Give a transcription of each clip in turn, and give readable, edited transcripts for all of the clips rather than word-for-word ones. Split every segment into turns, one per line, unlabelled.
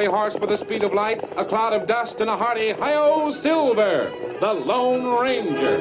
fiery horse with the speed of light, a cloud of dust, and a hearty hi-yo Silver, the Lone Ranger.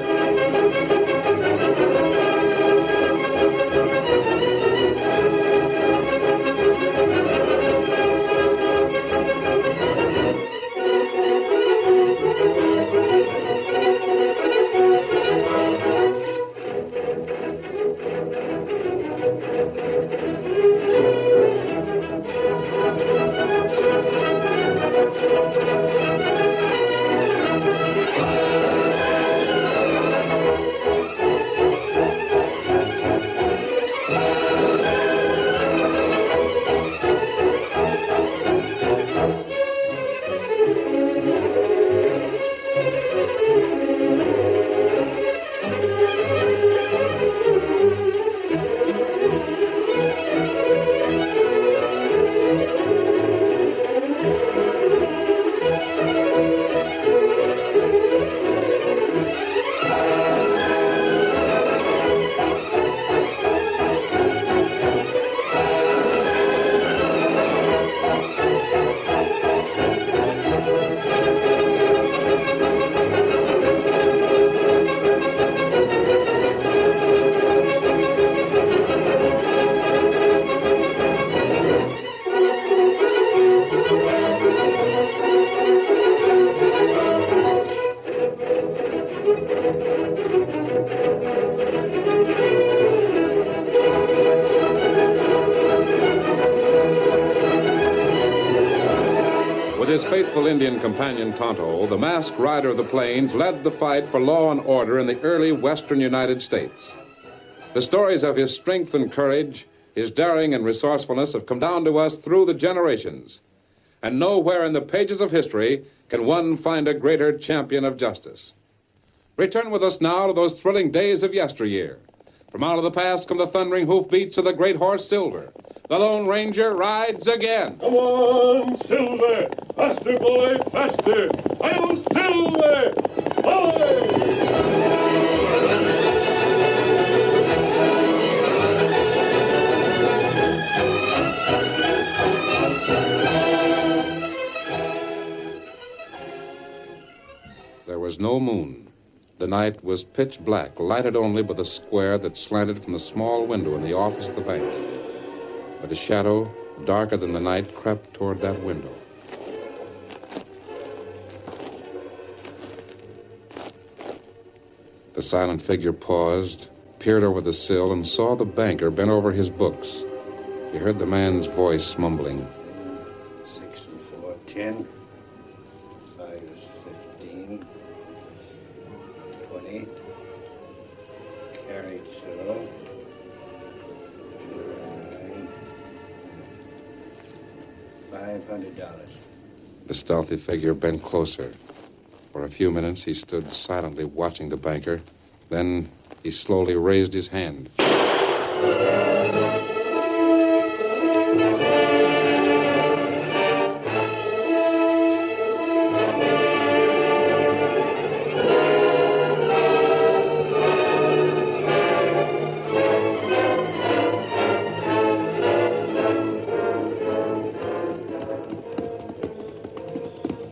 With his faithful Indian companion Tonto, the masked rider of the plains led the fight for law and order in the early western United States. The stories of his strength and courage, his daring and resourcefulness have come down to us through the generations. And nowhere in the pages of history can one find a greater champion of justice. Return with us now to those thrilling days of yesteryear. From out of the past come the thundering hoofbeats of the great horse Silver. The Lone Ranger rides again.
Come on, Silver! Faster, boy, faster! Hi-yo, Silver! Hi!
There was no moon. The night was pitch black, lighted only by the square that slanted from the small window in the office of the bank. But a shadow, darker than the night, crept toward that window. The silent figure paused, peered over the sill, and saw the banker bent over his books. He heard the man's voice mumbling.
6 and 4, 10. 5 is 15. 20. Carried so. 9. $500.
The stealthy figure bent closer. For a few minutes, he stood silently watching the banker. Then he slowly raised his hand.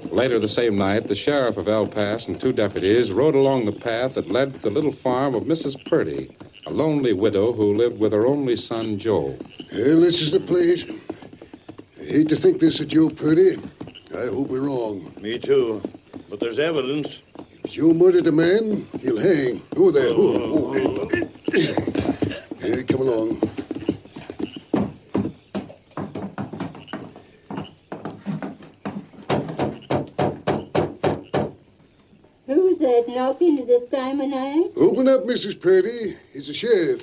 Later the same night, the sheriff of El Paso and 2 deputies rode along the path that led to the little farm of Mrs. Purdy, a lonely widow who lived with her only son, Joe.
Well, this is the place. I hate to think this of Joe Purdy. I hope we're wrong.
Me too. But there's evidence.
If Joe murdered a man, he'll hang. Oh, there. Hey, come along.
Who's that knocking at this time of night?
Open up, Mrs. Purdy. It's the sheriff.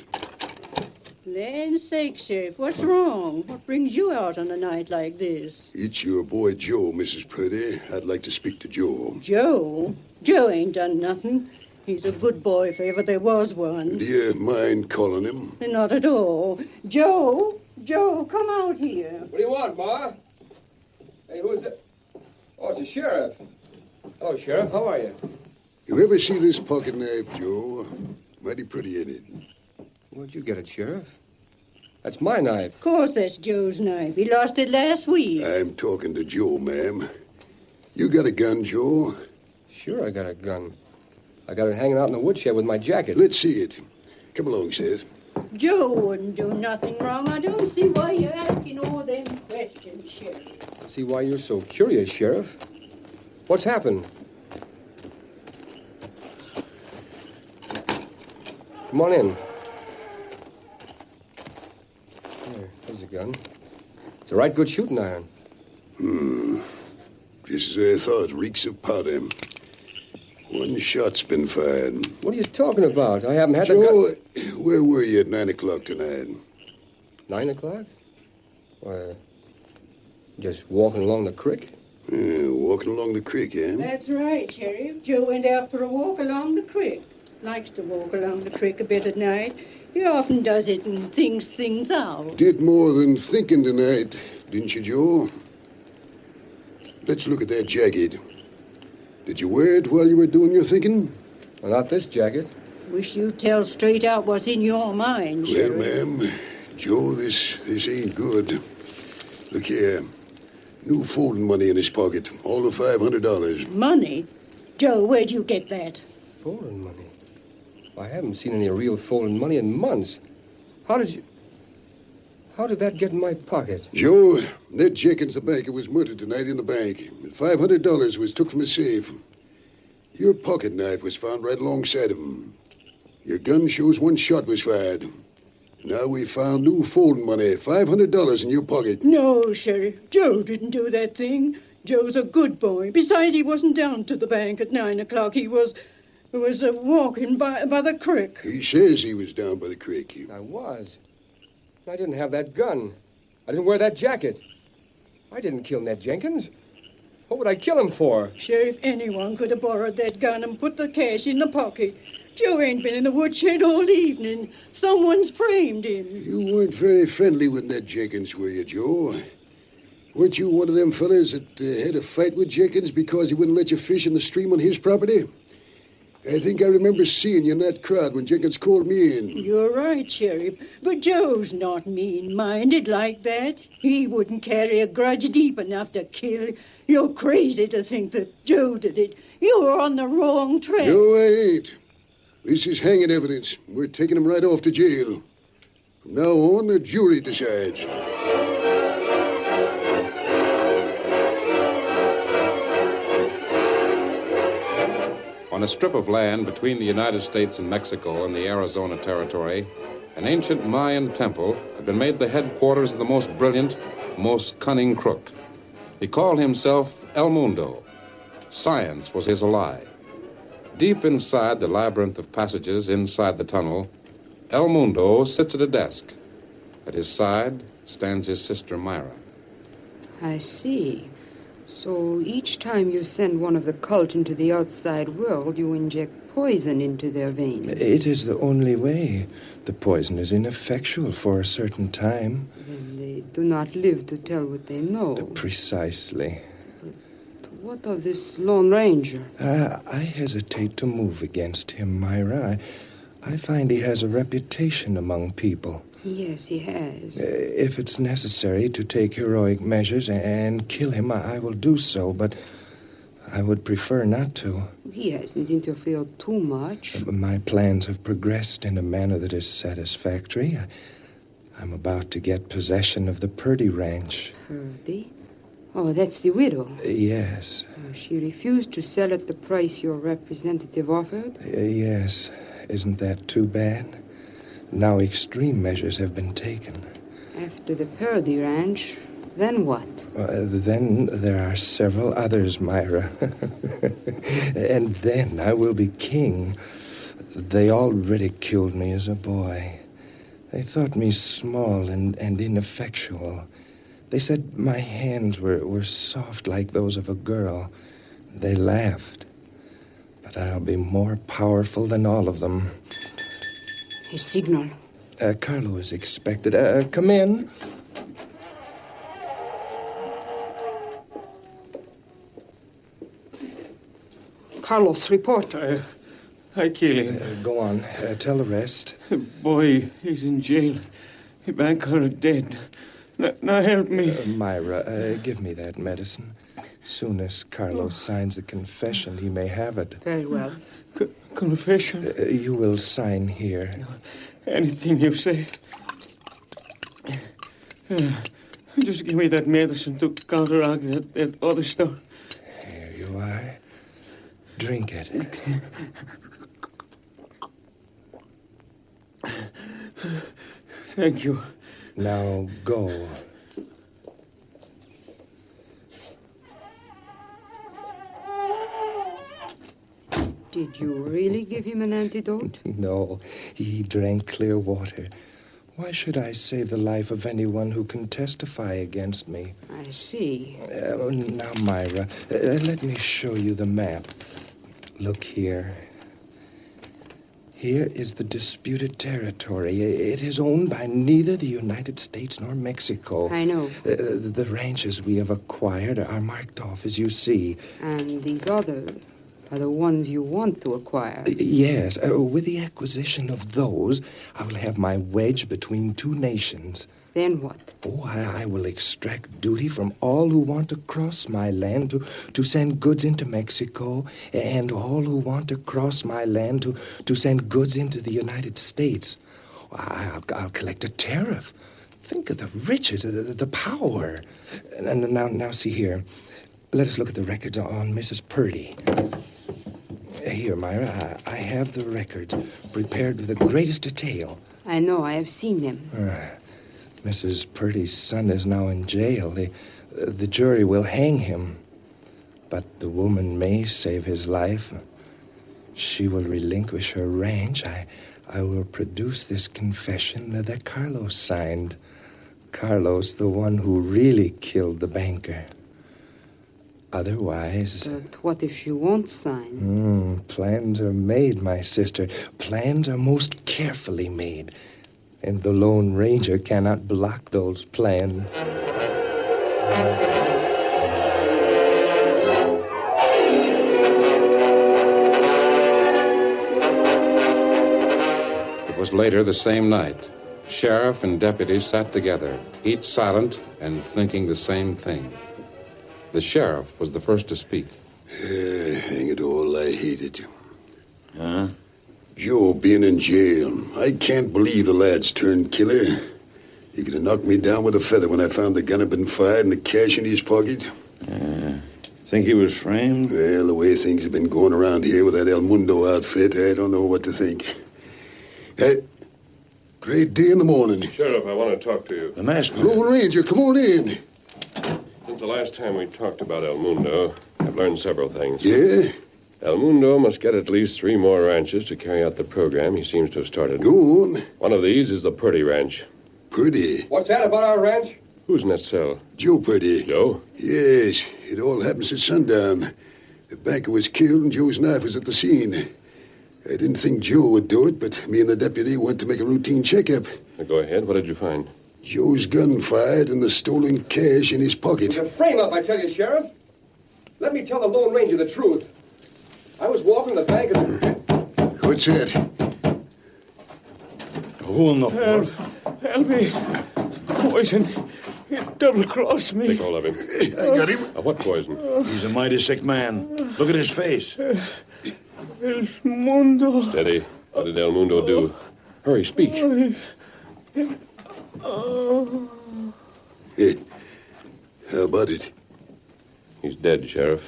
Land's sake, Sheriff, what's wrong? What brings you out on a night like this?
It's your boy Joe, Mrs. Purdy. I'd like to speak to Joe.
Joe? Joe ain't done nothing. He's a good boy if ever there was one.
Do you mind calling him?
Not at all. Joe, come out here.
What do you want, Ma? Hey, who is it? Oh, it's the sheriff. Hello, Sheriff. How are you?
You ever see this pocket knife, Joe? Mighty pretty, ain't it?
Where'd you get it, Sheriff? That's my knife.
Of course that's Joe's knife. He lost it last week.
I'm talking to Joe, ma'am. You got a gun, Joe?
Sure, I got a gun. I got it hanging out in the woodshed with my jacket.
Let's see it. Come along, Seth.
Joe wouldn't do nothing wrong. I don't see why you're asking all them questions, Sheriff.
See why you're so curious, Sheriff. What's happened? Come on in. There's a gun. It's a right good shooting iron.
Just as I thought, reeks of powder. One shot's been fired.
What are you talking about? I haven't had the gun.
Joe, where were you at 9 o'clock tonight?
9 o'clock? Why, just walking along the creek.
Yeah, walking along the creek, eh?
That's right, Sheriff. Joe went out for a walk along the creek. Likes to walk along the creek a bit at night. He often does it and thinks things out.
Did more than thinking tonight, didn't you, Joe? Let's look at that jacket. Did you wear it while you were doing your thinking?
Well, not this jacket.
Wish you'd tell straight out what's in your mind,
Well,
Sheriff.
ma'am, Joe, this ain't good. Look here. New folding money in his pocket. All of $500.
Money? Joe, where'd you get that?
Folding money? I haven't seen any real folding money in months. How did that get in my pocket?
Joe, Ned Jenkins, the banker, was murdered tonight in the bank. And $500 was took from his safe. Your pocket knife was found right alongside of him. Your gun shows one shot was fired. Now we found new folding money, $500 in your pocket.
No, Sheriff. Joe didn't do that thing. Joe's a good boy. Besides, he wasn't down to the bank at 9 o'clock. He was walking by the creek.
He says he was down by the creek.
I was. I didn't have that gun. I didn't wear that jacket. I didn't kill Ned Jenkins. What would I kill him for?
Sheriff, anyone could have borrowed that gun and put the cash in the pocket. Joe ain't been in the woodshed all evening. Someone's framed him.
You weren't very friendly with Ned Jenkins, were you, Joe? Weren't you one of them fellas that had a fight with Jenkins because he wouldn't let you fish in the stream on his property? I think I remember seeing you in that crowd when Jenkins called me in.
You're right, Sheriff. But Joe's not mean-minded like that. He wouldn't carry a grudge deep enough to kill. You're crazy to think that Joe did it. You're on the wrong track.
No, I ain't. This is hanging evidence. We're taking him right off to jail. From now on, the jury decides.
On a strip of land between the United States and Mexico and the Arizona Territory, an ancient Mayan temple had been made the headquarters of the most brilliant, most cunning crook. He called himself El Mundo. Science was his ally. Deep inside the labyrinth of passages inside the tunnel, El Mundo sits at a desk. At his side stands his sister Myra.
I see. So each time you send one of the cult into the outside world, you inject poison into their veins.
It is the only way. The poison is ineffectual for a certain time.
Then they do not live to tell what they know.
Precisely.
But what of this Lone Ranger?
I hesitate to move against him, Myra. I find he has a reputation among people.
Yes, he has.
If it's necessary to take heroic measures and kill him, I will do so, but I would prefer not to.
He hasn't interfered too much.
My plans have progressed in a manner that is satisfactory. I'm about to get possession of the Purdy Ranch.
Purdy? Oh, that's the widow.
Yes.
She refused to sell at the price your representative offered?
Yes. Isn't that too bad? Now extreme measures have been taken.
After the Purdy Ranch, then what?
Then there are several others, Myra. And then I will be king. They all ridiculed me as a boy. They thought me small and ineffectual. They said my hands were soft like those of a girl. They laughed. But I'll be more powerful than all of them.
A signal.
Carlo is expected. Come in.
Carlos, report.
I killed him.
Go on. Tell the rest.
Boy, he's in jail. The banker is dead. Now help me.
Myra, give me that medicine. Soon as Carlos signs the confession, he may have it.
Very well.
Confession?
You will sign here.
Anything you say. Just give me that medicine to counteract that other stuff.
Here you are. Drink it.
Thank you.
Now go.
Did you really give him an antidote?
No, he drank clear water. Why should I save the life of anyone who can testify against me?
I see.
Now, Myra, let me show you the map. Look here. Here is the disputed territory. It is owned by neither the United States nor Mexico.
I know.
The ranches we have acquired are marked off, as you see.
And these others are the ones you want to acquire.
Yes. With the acquisition of those, I will have my wedge between two nations.
Then what?
Oh, I will extract duty from all who want to cross my land to send goods into Mexico, and all who want to cross my land to send goods into the United States. I'll collect a tariff. Think of the riches, the power. And now see here. Let us look at the records on Mrs. Purdy. Here, Myra, I have the records prepared with the greatest detail.
I know. I have seen them.
Mrs. Purdy's son is now in jail. The jury will hang him. But the woman may save his life. She will relinquish her ranch. I will produce this confession that Carlos signed. Carlos, the one who really killed the banker. Otherwise...
But what if she won't sign?
Plans are made, my sister. Plans are most carefully made. And the Lone Ranger cannot block those plans.
It was later the same night. Sheriff and deputies sat together, each silent and thinking the same thing. The sheriff was the first to speak.
Hang it all, I hate it.
Huh?
Joe being in jail. I can't believe the lad's turned killer. He could have knocked me down with a feather when I found the gun had been fired and the cash in his pocket.
Think he was framed?
Well, the way things have been going around here with that El Mundo outfit, I don't know what to think. Great day in the morning.
Sheriff, I want to talk to you.
The master. Lone Ranger, come on in.
Since the last time we talked about El Mundo, I've learned several things.
Yeah?
El Mundo must get at least 3 more ranches to carry out the program he seems to have started.
Go on.
One of these is the Purdy Ranch.
Purdy?
What's that about our ranch?
Who's in that cell?
Joe Purdy.
Joe?
Yes. It all happened since sundown. The banker was killed and Joe's knife was at the scene. I didn't think Joe would do it, but me and the deputy went to make a routine checkup.
Now go ahead. What did you find?
Joe's gun fired and the stolen cash in his pocket.
It's a frame-up, I tell you, Sheriff. Let me tell the Lone Ranger the truth. I was walking the bank and...
What's that?
Who in the... Help me. Poison. He double-crossed me. Take hold of him.
I got him.
What poison?
He's a mighty sick man. Look at his face.
El Mundo. Steady. What did El Mundo do? Hurry, speak.
Hey, how about it?
He's dead, Sheriff.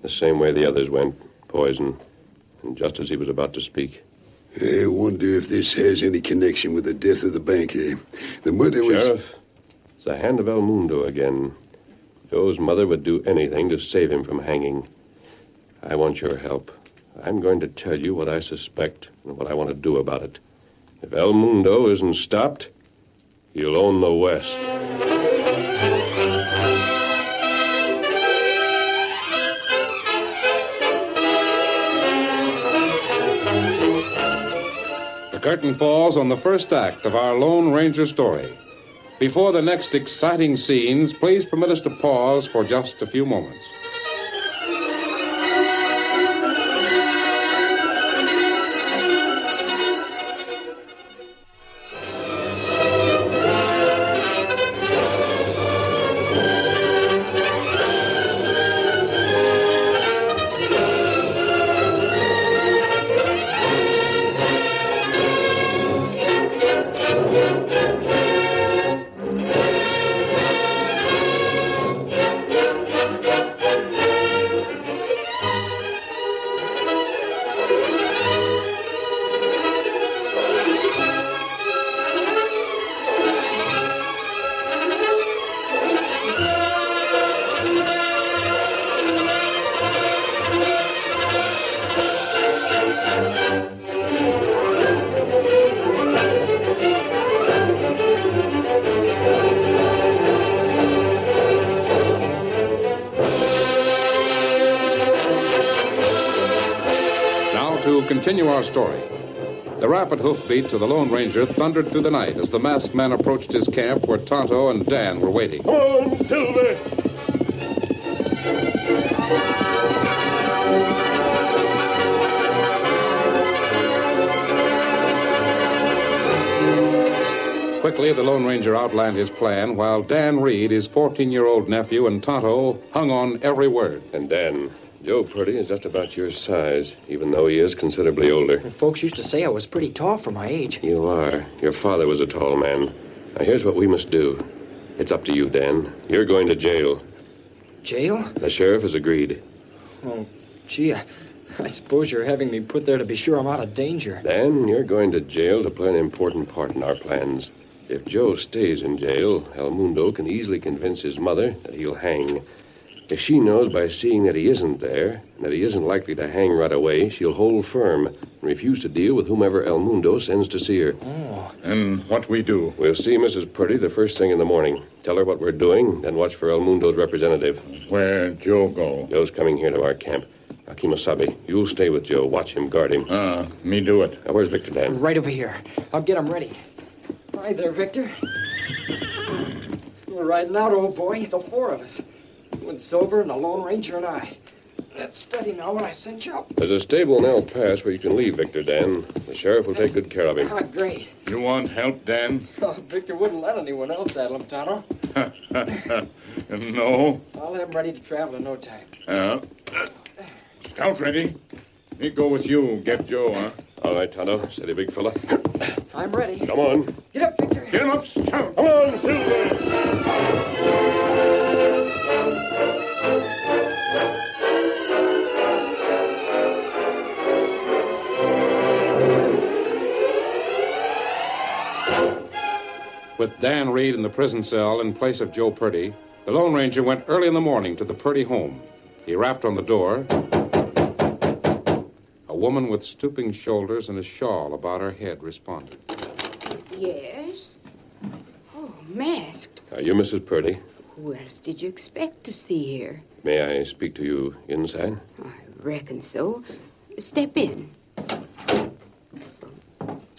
The same way the others went. Poison. And just as he was about to speak.
I wonder if this has any connection with the death of the banker. The murder was...
Sheriff, it's the hand of El Mundo again. Joe's mother would do anything to save him from hanging. I want your help. I'm going to tell you what I suspect and what I want to do about it. If El Mundo isn't stopped, he'll own the West.
The curtain falls on the first act of our Lone Ranger story. Before the next exciting scenes, please permit us to pause for just a few moments. continue our story. The rapid hoofbeats of the Lone Ranger thundered through the night as the masked man approached his camp where Tonto and Dan were waiting.
Come on, Silver!
Quickly, the Lone Ranger outlined his plan while Dan Reed, his 14-year-old nephew, and Tonto hung on every word.
And Dan, Joe Purdy is just about your size, even though he is considerably older.
Folks used to say I was pretty tall for my age.
You are. Your father was a tall man. Now, here's what we must do. It's up to you, Dan. You're going to jail.
Jail?
The sheriff has agreed.
Oh, gee, I suppose you're having me put there to be sure I'm out of danger.
Dan, you're going to jail to play an important part in our plans. If Joe stays in jail, El Mundo can easily convince his mother that he'll hang. If she knows by seeing that he isn't there, and that he isn't likely to hang right away, she'll hold firm and refuse to deal with whomever El Mundo sends to see her.
Oh.
And what we do?
We'll see Mrs. Purdy the first thing in the morning. Tell her what we're doing, then watch for El Mundo's representative.
Where Joe go?
Joe's coming here to our camp. Now, Kimasabi, you'll stay with Joe. Watch him, guard him.
Me do it.
Now, where's Victor, Dan?
Right over here. I'll get him ready. Hi there, Victor. We're riding out, old boy, the four of us. You and Silver and the Lone Ranger and I. That's steady now when I sent you up.
There's a stable in El Pass where you can leave Victor, Dan. The sheriff will take good care of him.
Ah, great.
You want help, Dan?
Oh, Victor wouldn't let anyone else saddle him, Tonto.
No.
I'll have him ready to travel in no time.
Scout ready? Me go with you. Get Joe, huh?
All right, Tonto. Steady, big fella.
I'm ready.
Come on.
Get up, Victor.
Get him up, Scout.
Come on, Silver.
With Dan Reed in the prison cell in place of Joe Purdy, the Lone Ranger went early in the morning to the Purdy home. He rapped on the door. A woman with stooping shoulders and a shawl about her head responded.
Yes? Oh, masked.
Are you Mrs. Purdy?
Who else did you expect to see here?
May I speak to you inside?
I reckon so. Step in.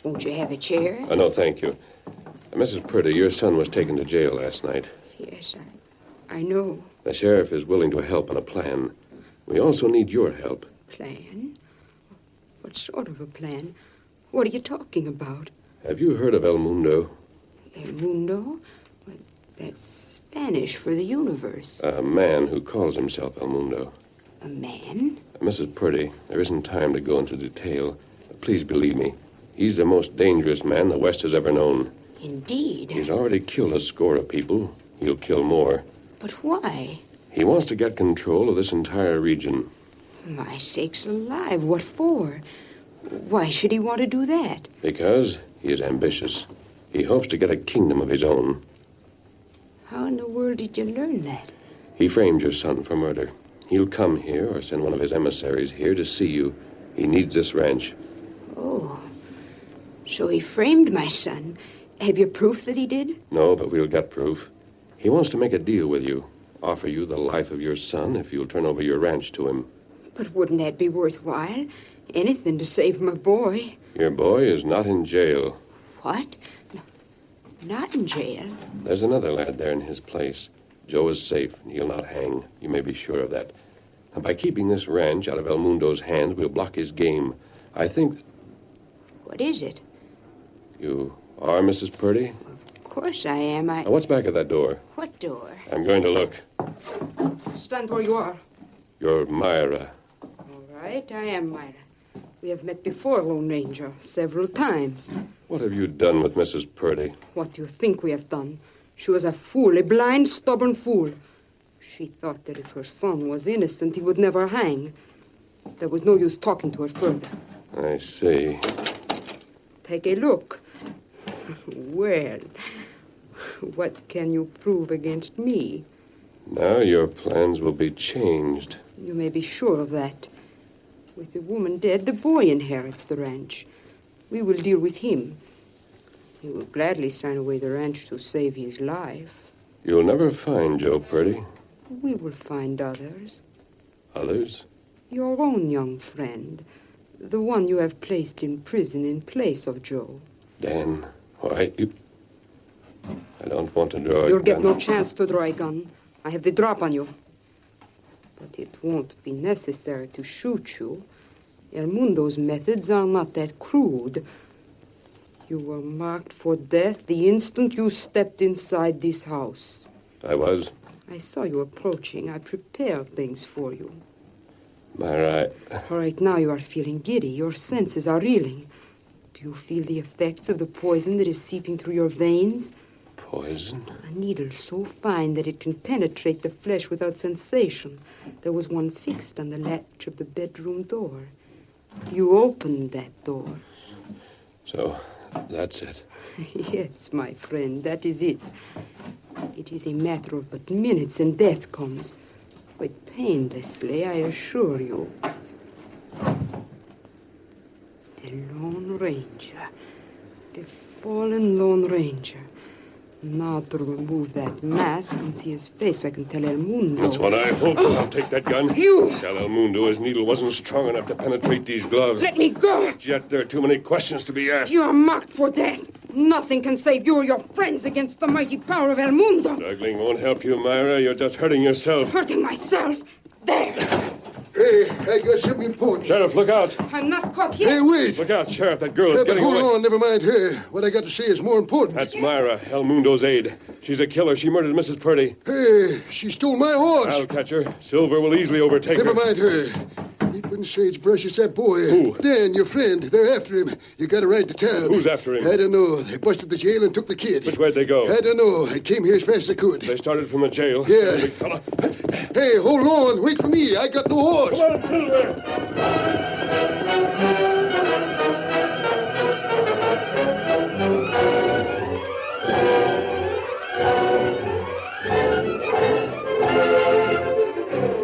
Won't you have a chair?
Oh, no, thank you. Mrs. Purdy, your son was taken to jail last night.
Yes, I know.
The sheriff is willing to help on a plan. We also need your help.
Plan? What sort of a plan? What are you talking about?
Have you heard of El Mundo?
El Mundo? Well, that's Spanish for the universe.
A man who calls himself El Mundo.
A man?
Mrs. Purdy, there isn't time to go into detail. Please believe me. He's the most dangerous man the West has ever known.
Indeed.
He's already killed a score of people. He'll kill more.
But why?
He wants to get control of this entire region.
My sakes alive, what for? Why should he want to do that?
Because he is ambitious. He hopes to get a kingdom of his own.
How in the world did you learn that?
He framed your son for murder. He'll come here or send one of his emissaries here to see you. He needs this ranch.
Oh, so he framed my son. Have you proof that he did?
No, but we'll get proof. He wants to make a deal with you. Offer you the life of your son if you'll turn over your ranch to him.
But wouldn't that be worthwhile? Anything to save my boy.
Your boy is not in jail.
What? No, not in jail.
There's another lad there in his place. Joe is safe, and he'll not hang. You may be sure of that. And by keeping this ranch out of El Mundo's hands, we'll block his game. I think...
What is it?
You are Mrs. Purdy?
Of course I am.
Now, what's back of that door?
What door?
I'm going to look.
Stand where you are.
You're Myra.
All right, I am Myra. We have met before, Lone Ranger, several times.
What have you done with Mrs. Purdy?
What do you think we have done? She was a fool, a blind, stubborn fool. She thought that if her son was innocent, he would never hang. There was no use talking to her further.
I see.
Take a look. Well, what can you prove against me?
Now your plans will be changed.
You may be sure of that. With the woman dead, the boy inherits the ranch. We will deal with him. He will gladly sign away the ranch to save his life.
You'll never find Joe Purdy.
We will find others.
Others?
Your own young friend. The one you have placed in prison in place of Joe.
Dan, why, you... I don't want to draw a
You'll get
gun.
no chance to draw a gun. I have the drop on you. But it won't be necessary to shoot you. El Mundo's methods are not that crude. You were marked for death the instant you stepped inside this house.
I was.
I saw you approaching. I prepared things for you.
Myra,
Right now you are feeling giddy. Your senses are reeling. Do you feel the effects of the poison that is seeping through your veins?
poison?
A needle so fine that it can penetrate the flesh without sensation. There was one fixed on the latch of the bedroom door. You opened that door.
So, that's it.
Yes, my friend, that is it. It is a matter of but minutes and death comes. Quite painlessly, I assure you. The Lone Ranger. The fallen Lone Ranger. Now to remove that mask and see his face so I can tell El Mundo.
That's what I hope. I'll take that gun.
You!
Tell El Mundo his needle wasn't strong enough to penetrate these gloves.
Let me go!
Yet there are too many questions to be asked.
You are marked for death. Nothing can save you or your friends against the mighty power of El Mundo.
Struggling won't help you, Myra. You're just hurting yourself.
Hurting myself. There.
Hey, I got something important.
Sheriff, look out.
I'm not caught yet.
Hey, wait.
Look out, Sheriff. That girl is
But
getting
hold
away.
on, never mind her. What I got to say is more important.
That's Myra, El Mundo's aide. She's a killer. She murdered Mrs. Purdy.
Hey, she stole my horse.
I'll catch her. Silver will easily overtake
Never
her.
mind her. Keeping sagebrush is that boy.
Who?
Dan, your friend. They're after him. You got to ride to town.
Who's after him?
I don't know. They busted the jail and took the kid.
Which way'd they go?
I don't know. I came here as fast as I could.
They started from the jail.
Yeah.
Big fella.
Hey, hold on. Wait for me. I got no horse.
Come on, Silver.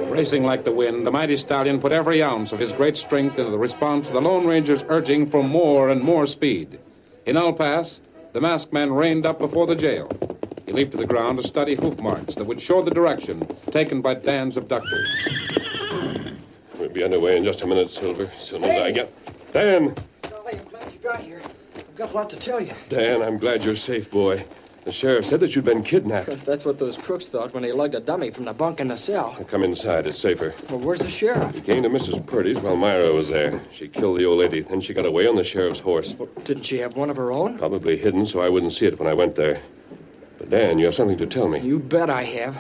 Racing like the wind, the mighty stallion put every ounce of his great strength into the response to the Lone Ranger's urging for more and more speed. In El Paso, the masked man reined up before the jail. He leaped to the ground to study hoof marks that would show the direction taken by Dan's abductors.
We'll be underway in just a minute, Silver. As soon as I get... Dan!
Golly, I'm glad you got here. I've got a lot to tell you.
Dan, I'm glad you're safe, boy. The sheriff said that you'd been kidnapped.
That's what those crooks thought when they lugged a dummy from the bunk in the cell.
Now come inside. It's safer.
Well, where's the sheriff?
He came to Mrs. Purdy's while Myra was there. She killed the old lady. Then she got away on the sheriff's horse.
Well, didn't she have one of her own?
Probably hidden so I wouldn't see it when I went there. But, Dan, you have something to tell me.
You bet I have.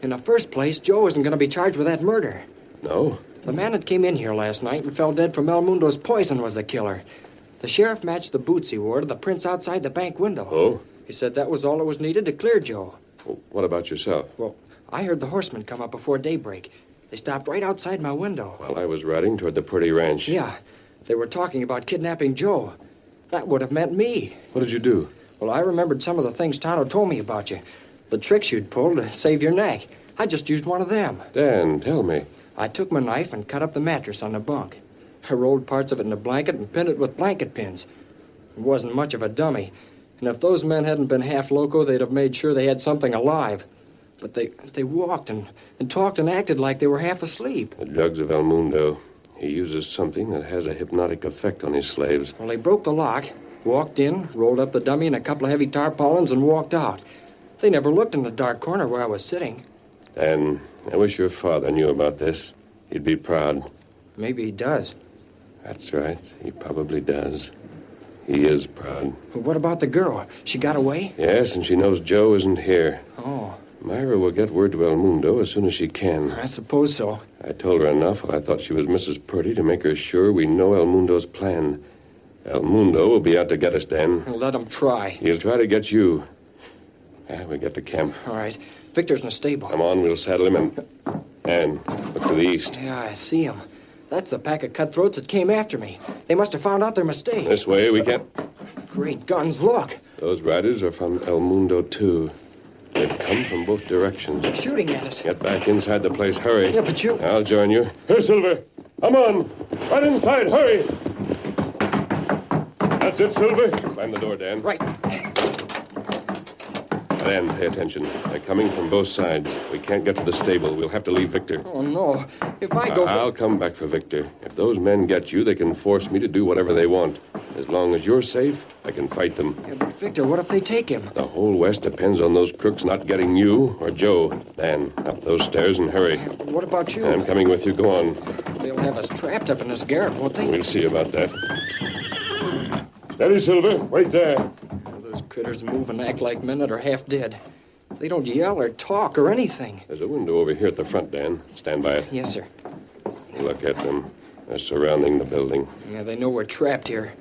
In the first place, Joe isn't going to be charged with that murder.
No?
The man that came in here last night and fell dead from El Mundo's poison was the killer. The sheriff matched the boots he wore to the prints outside the bank window.
Oh?
He said that was all that was needed to clear Joe.
Well, what about yourself?
Well, I heard the horsemen come up before daybreak. They stopped right outside my window.
While I was riding toward the Purdy ranch.
Yeah, they were talking about kidnapping Joe. That would have meant me.
What did you do?
Well, I remembered some of the things Tonto told me about you. The tricks you'd pulled to save your neck. I just used one of them.
Dan, tell me.
I took my knife and cut up the mattress on the bunk. I rolled parts of it in a blanket and pinned it with blanket pins. It wasn't much of a dummy. And if those men hadn't been half loco, they'd have made sure they had something alive. But they walked and talked and acted like they were half asleep.
The drugs of El Mundo. He uses something that has a hypnotic effect on his slaves.
Well, they broke the lock, walked in, rolled up the dummy in a couple of heavy tarpaulins, and walked out. They never looked in the dark corner where I was sitting.
Dan, I wish your father knew about this. He'd be proud.
Maybe he does.
That's right. He probably does. He is proud.
Well, what about the girl? She got away?
Yes, and she knows Joe isn't here.
Oh,
Myra will get word to El Mundo as soon as she can.
I suppose so.
I told her enough while I thought she was Mrs. Purdy to make her sure we know El Mundo's plan. El Mundo will be out to get us, Dan.
Let him try.
He'll try to get you. We'll get to camp.
All right. Victor's in the stable.
Come on, we'll saddle him and look to the east.
Yeah, I see him. That's the pack of cutthroats that came after me. They must have found out their mistake.
This way, we can't...
Great guns, look.
Those riders are from El Mundo, too. They've come from both directions.
They're shooting at us.
Get back inside the place. Hurry.
Yeah, but you...
I'll join you. Here, Silver. Come on. Right inside. Hurry. That's it, Silver. Slam the door, Dan.
Right.
Dan, pay attention. They're coming from both sides. We can't get to the stable. We'll have to leave Victor.
Oh, no. If I go...
I'll come back for Victor. If those men get you, they can force me to do whatever they want. As long as you're safe, I can fight them.
Yeah, but Victor, what if they take him?
The whole West depends on those crooks not getting you or Joe. Dan, up those stairs and hurry.
What about you?
I'm coming with you. Go on.
They'll have us trapped up in this garret, won't they?
We'll see about that. Steady, Silver. Wait there.
Those critters move and act like men that are half dead. They don't yell or talk or anything.
There's a window over here at the front, Dan. Stand by it.
Yes, sir.
Look at them. They're surrounding the building.
Yeah, they know we're trapped here.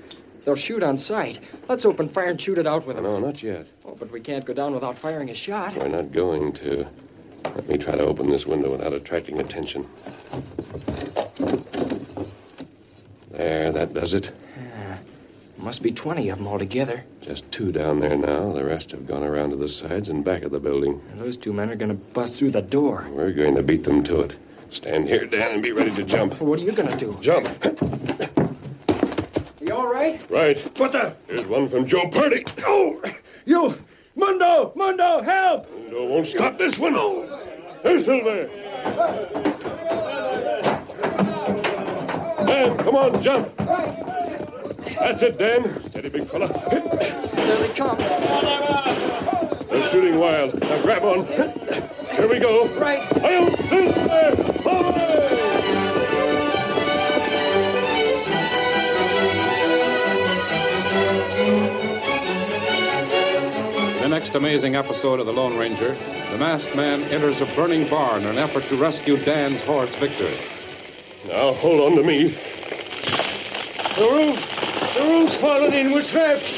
They'll shoot on sight. Let's open fire and shoot it out with them.
No, not yet.
Oh, but we can't go down without firing a shot.
We're not going to. Let me try to open this window without attracting attention. There, that does it.
Must be 20 of them altogether.
Just 2 down there now. The rest have gone around to the sides and back of the building.
And those 2 men are going to bust through the door.
We're going to beat them to it. Stand here, Dan, and be ready to jump.
What are you going to do?
Jump.
You all right?
Right.
What the?
Here's one from Joe Purdy.
Oh! You! Mundo! Mundo, help!
Mundo won't stop this one. There's Silver. Dan, come on, jump. That's it, Dan. Steady, big fella.
There they come.
They're shooting wild. Now grab on. Here we go.
Right.
Hail, Silver! Away!
The next amazing episode of The Lone Ranger, the masked man enters a burning barn in an effort to rescue Dan's horse, Victor.
Now hold on to me.
The roof's fallen in. We're trapped.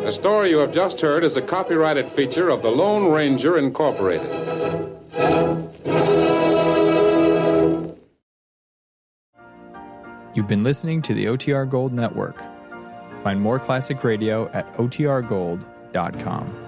The story you have just heard is a copyrighted feature of the Lone Ranger Incorporated.
You've been listening to the OTR Gold Network. Find more classic radio at otrgold.com.